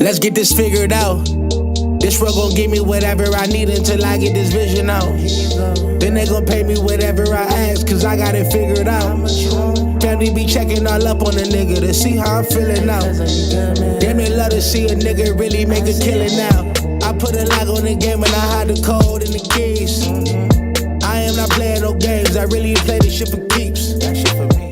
Let's get this figured out. This world gon' give me whatever I need until I get this vision out. Then they gon' pay me whatever I ask, cause I got it figured out. Family be checking all up on a nigga to see how I'm feeling now. Damn, they love to see a nigga really make a killing now. I put a lock on the game and I hide the code and the keys. I am not playing no games, I really play this shit for keeps. That shit for me.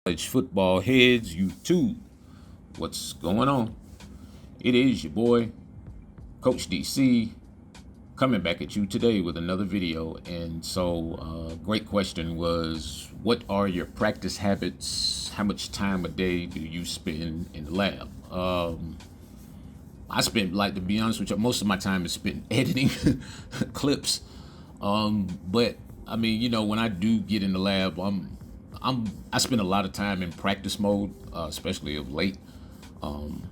CollegeFootballHeadz YouTube. What's going on? It is your boy, Coach DC, coming back at you today with another video. And so, great question was, what are your practice habits? How much time a day do you spend in the lab? I spend, like, to be honest with you, most of my time is spent editing clips. But I mean, you know, when I do get in the lab, I spend a lot of time in practice mode, especially of late. And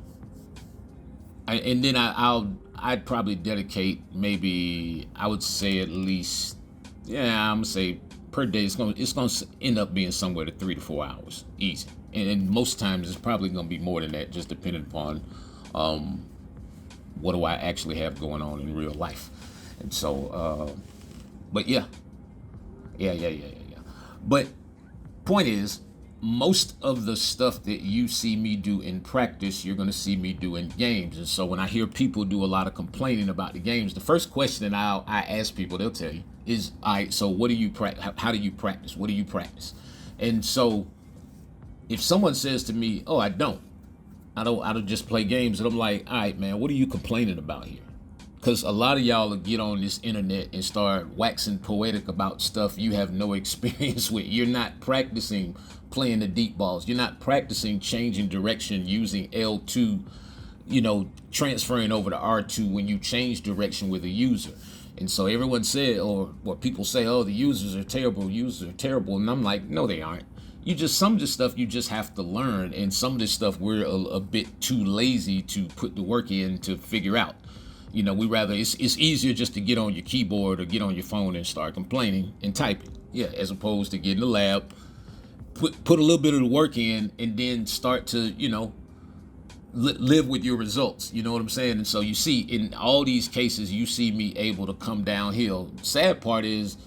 then I'd probably dedicate, maybe, I would say at least, I'm gonna say per day it's gonna end up being somewhere to 3 to 4 hours, easy. And most times it's probably gonna be more than that, just depending upon what do I actually have going on in real life. And so, but yeah. But point is, most of the stuff that you see me do in practice, you're going to see me do in games. And so when I hear people do a lot of complaining about the games, the first question that I ask people, they'll tell you, is, all right, so what do you practice? How do you practice? What do you practice? And so if someone says to me, oh, I don't just play games, and I'm like, all right, man, what are you complaining about here? Because a lot of y'all will get on this internet and start waxing poetic about stuff you have no experience with. You're not practicing playing the deep balls. You're not practicing changing direction using L2, transferring over to R2 when you change direction with a user. And so everyone said, or what people say, oh, the users are terrible, And I'm like, no, they aren't. Some of this stuff you just have to learn. And some of this stuff we're a bit too lazy to put the work in to figure out. It's easier just to get on your keyboard or get on your phone and start complaining and typing. Yeah, as opposed to get in the lab, put a little bit of the work in, and then start to, live with your results. You know what I'm saying? And so you see, in all these cases, you see me able to come downhill. Sad part is,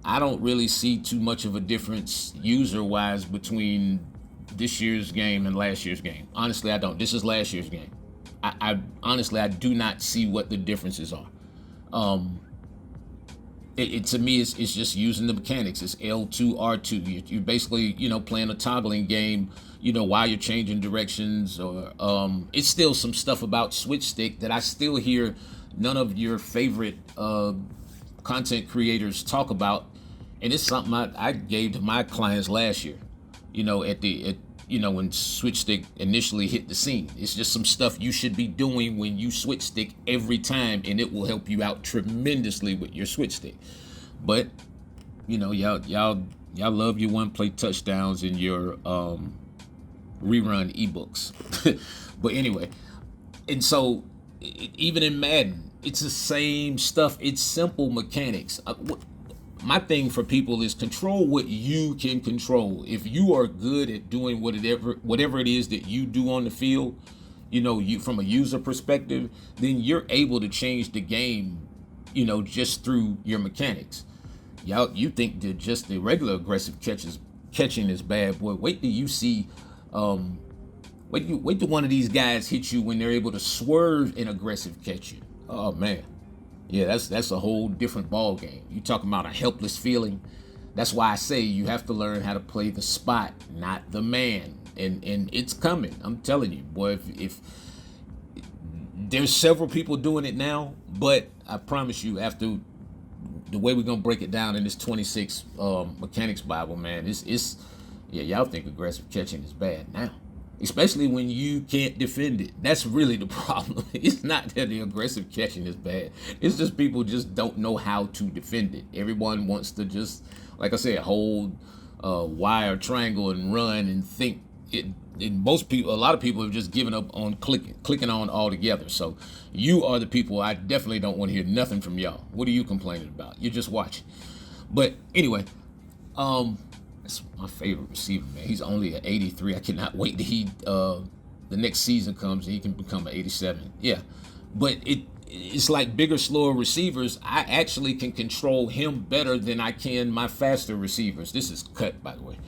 I don't really see too much of a difference user-wise between this year's game and last year's game. Honestly, I don't. This is last year's game. I honestly, I do not see what the differences are. To me, it's just using the mechanics. It's L2, R2. You're basically, playing a toggling game, while you're changing directions. Or it's still some stuff about switch stick that I still hear none of your favorite content creators talk about. And it's something I gave to my clients last year, when switch stick initially hit the scene. It's just some stuff you should be doing when you switch stick every time, and it will help you out tremendously with your switch stick. But y'all love your one-play touchdowns and your rerun ebooks. But anyway, and so even in Madden, it's the same stuff. It's simple mechanics. My thing for people is control what you can control. If you are good at doing whatever it is that you do on the field, you from a user perspective, then you're able to change the game, just through your mechanics. You think that just the regular aggressive catching is bad, boy. Wait till you see, wait till one of these guys hit you when they're able to swerve and aggressive catch you. Oh man. Yeah, that's a whole different ball game. You talking about a helpless feeling. That's why I say you have to learn how to play the spot, not the man. And it's coming. I'm telling you, boy. If there's several people doing it now, but I promise you, after the way we're gonna break it down in this 26 mechanics Bible, man, y'all think aggressive catching is bad now. Especially when you can't defend it. That's really the problem. It's not that the aggressive catching is bad. It's just people just don't know how to defend it. Everyone wants to just, like I said, hold Y or triangle and run and think and most people, a lot of people have just given up on clicking on altogether. So you are the people I definitely don't want to hear nothing from y'all. What are you complaining about? You're just watching. But anyway, that's my favorite receiver, man. He's only an 83. I cannot wait till the next season comes and he can become an 87. Yeah, but it's like bigger, slower receivers. I actually can control him better than I can my faster receivers. This is cut, by the way.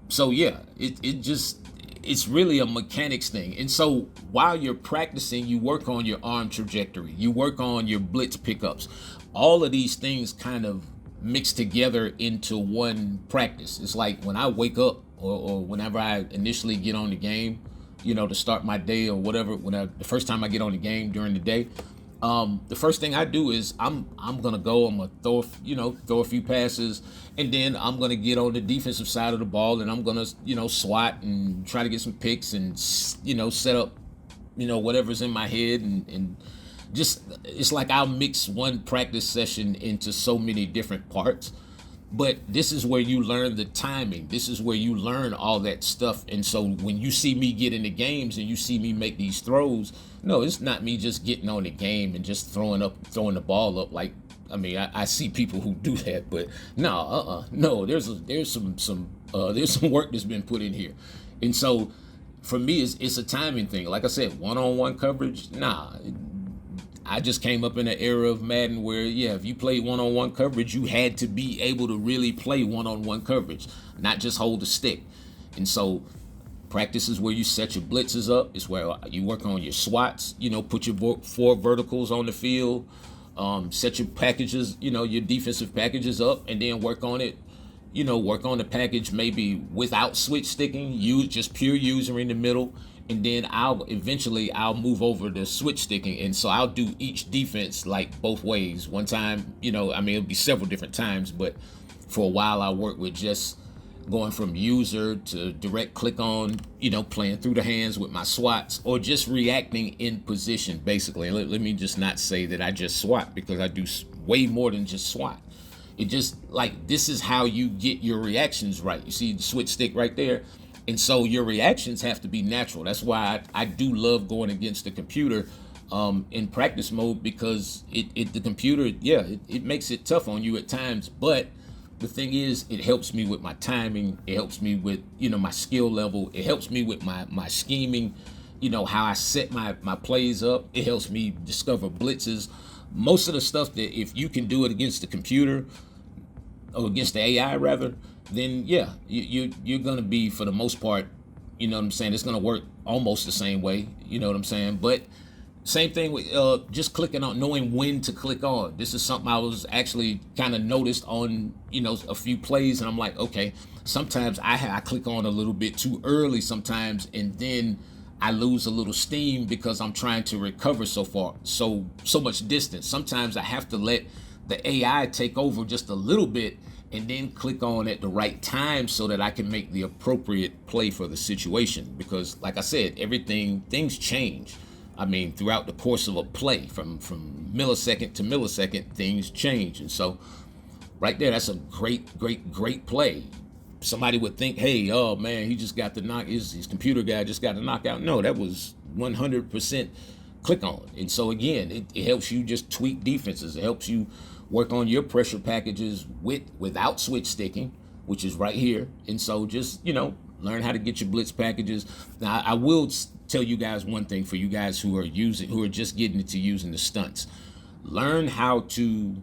So yeah, it's really a mechanics thing. And so while you're practicing, you work on your arm trajectory, you work on your blitz pickups. All of these things kind of mix together into one practice. It's like when I wake up or whenever I initially get on the game, to start my day or whatever, the first time I get on the game during the day, the first thing I do is I'm gonna throw a few passes, and then I'm gonna get on the defensive side of the ball, and I'm gonna swat and try to get some picks and set up whatever's in my head, and just it's like I'll mix one practice session into so many different parts. But this is where you learn the timing. This is where you learn all that stuff. And so when you see me get into games and you see me make these throws, no, it's not me just getting on the game and just throwing the ball up. Like, I mean, I see people who do that, but no, there's some work that's been put in here. And so for me, it's a timing thing. Like I said, one-on-one coverage, I just came up in an era of Madden where, if you played one-on-one coverage, you had to be able to really play one-on-one coverage, not just hold the stick. And so practice is where you set your blitzes up. It's where you work on your swats, put your 4 verticals on the field, set your packages, your defensive packages up, and then work on it. Work on the package maybe without switch sticking, use just pure user in the middle. And then I'll move over to switch sticking. And so I'll do each defense like both ways. One time, it'll be several different times, but for a while I work with just going from user to direct click on, playing through the hands with my swats, or just reacting in position, basically. Let me just not say that I just swat, because I do way more than just swat. It just like, this is how you get your reactions right. You see the switch stick right there? And so your reactions have to be natural. That's why I do love going against the computer in practice mode, because the computer, it makes it tough on you at times. But the thing is, it helps me with my timing. It helps me with, my skill level. It helps me with my scheming, how I set my plays up. It helps me discover blitzes. Most of the stuff that if you can do it against the computer, or against the AI rather, then you're gonna be, for the most part, it's gonna work almost the same way, but same thing with just clicking on, knowing when to click on. This is something I was actually kind of noticed on a few plays, and I'm like, okay, sometimes I click on a little bit too early sometimes, and then I lose a little steam because I'm trying to recover so much distance. Sometimes I have to let the AI take over just a little bit and then click on at the right time so that I can make the appropriate play for the situation. Because like I said, things change. I mean, throughout the course of a play, from millisecond to millisecond, things change. And so right there, that's a great play. Somebody would think, hey, oh man, he just got the knock, his computer guy just got the knockout. No, that was 100% click on. And so again, it helps you just tweak defenses. It helps you work on your pressure packages without switch sticking, which is right here. And so just, learn how to get your blitz packages. Now, I will tell you guys one thing, for you guys who are just getting into using the stunts. Learn how to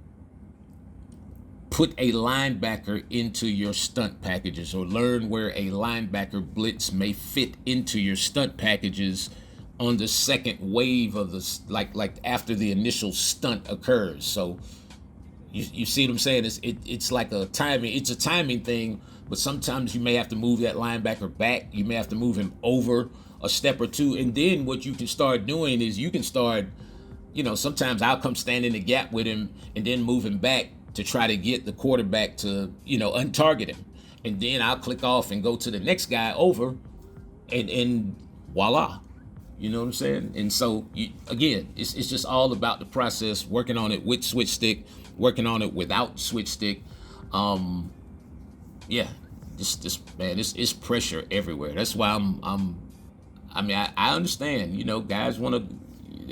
put a linebacker into your stunt packages, or learn where a linebacker blitz may fit into your stunt packages on the second wave of the, like after the initial stunt occurs. So you see what I'm saying? It's like a timing thing, but sometimes you may have to move that linebacker back. You may have to move him over a step or two. And then what you can start doing is you can start, sometimes I'll come stand in the gap with him and then move him back to try to get the quarterback to, untarget him. And then I'll click off and go to the next guy over, and voila. You know what I'm saying? And so, again, it's just all about the process, working on it with switch stick, working on it without switch stick. it's pressure everywhere. That's why I understand, guys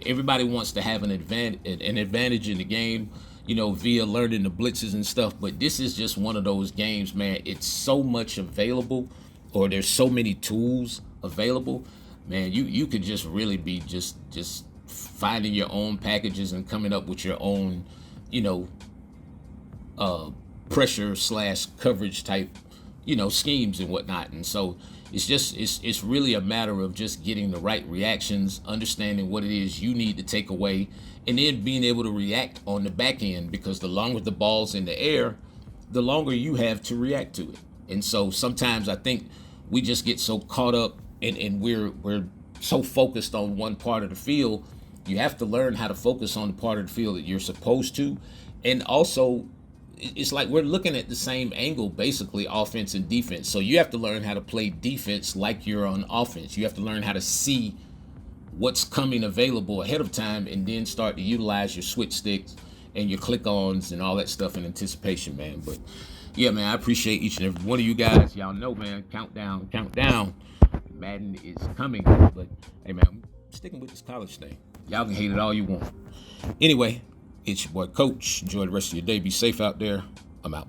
everybody wants to have an advantage in the game, via learning the blitzes and stuff. But this is just one of those games, man. It's so much available, or there's so many tools available, man. You could just really be just finding your own packages and coming up with your own, pressure / coverage type, schemes and whatnot. And so it's really a matter of just getting the right reactions, understanding what it is you need to take away, and then being able to react on the back end, because the longer the ball's in the air, the longer you have to react to it. And so sometimes I think we just get so caught up and we're so focused on one part of the field. You have to learn how to focus on the part of the field that you're supposed to. And also, it's like we're looking at the same angle, basically, offense and defense. So you have to learn how to play defense like you're on offense. You have to learn how to see what's coming available ahead of time, and then start to utilize your switch sticks and your click-ons and all that stuff in anticipation, man. But yeah, man, I appreciate each and every one of you guys. Y'all know, man, countdown. Madden is coming. But hey, man, I'm sticking with this college thing. Y'all can hate it all you want. Anyway, it's your boy Coach. Enjoy the rest of your day. Be safe out there. I'm out.